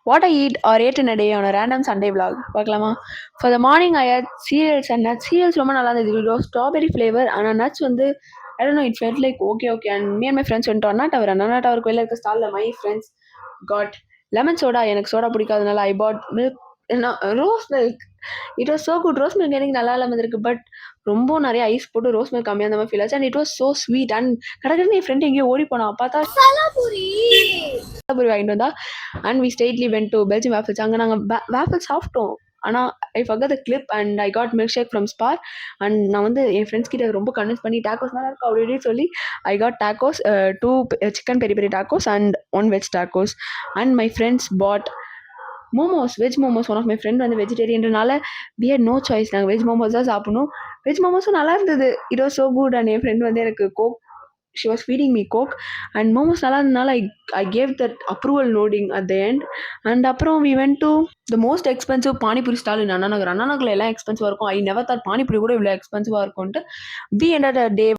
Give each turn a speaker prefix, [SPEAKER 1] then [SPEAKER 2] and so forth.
[SPEAKER 1] What I eat or ate in a day on a random Sunday vlog. பார்க்கலாமா? For the morning I had cereals and nuts. Cereals ரொம்ப நல்லா இருந்தது. It was strawberry flavor. ஆனா nuts வந்து I don't know, it felt like okay. And me and my friends went to Anna Tower. Anna Tower வெளில இருக்க ஸ்டால்ல my friends got lemon soda. எனக்கு soda பிடிக்காதனால I bought milk. Rose milk. It was so good. Rose milk எனக்கு நல்லா இல்லாமல் இருக்கு. But ரொம்ப நிறைய ஐஸ் போட்டு ரோஸ் மில்க் கம்மியாக அந்த மாதிரி ஃபீல் ஆச்சு. And it was so sweet. And கடற்கரை என் ஃப்ரெண்ட் எங்கேயோ ஓடி போனா பார்த்தா பூரி வாங்கிட்டு வந்தா. And we straightly went to Belgium waffles. அங்கே நாங்கள் வேஃபிள் சாப்பிட்டோம். ஆனால் I forgot the clip and I got milkshake from Spar. And நான் வந்து என் ஃப்ரெண்ட்ஸ் கிட்ட ரொம்ப கன்வின்ஸ் பண்ணி டாக்கோஸ் நல்லா இருக்கும் அப்படி சொல்லி ஐ காட் டாக்கோஸ், 2 சிக்கன் பெரிய பெரிய tacos and 1 veg tacos. And my friends bought momos, veg momos. One of my friend வந்து வெஜிடேரியன்றனால வி ஹேட் நோ சாய்ஸ். நாங்கள் வெஜ் மோமோஸ் தான் சாப்பிடணும். வெஜ் மோமோஸும் நல்லா இருந்தது. It was so good. And என் ஃப்ரெண்ட் வந்து எனக்கு coke, she was feeding me coke and momos நல்லா இருந்தனால I gave that approval nodding at the end. and அப்புறம் we went to the most expensive panipuri stall in Anna Nagar. அண்ணா நகர்ல எல்லாம் எக்ஸ்பென்சிவாக இருக்கும். I never thought பானிபூரி கூட இவ்வளோ எக்ஸ்பென்சிவாக இருக்கும்ட்டு. we ended a day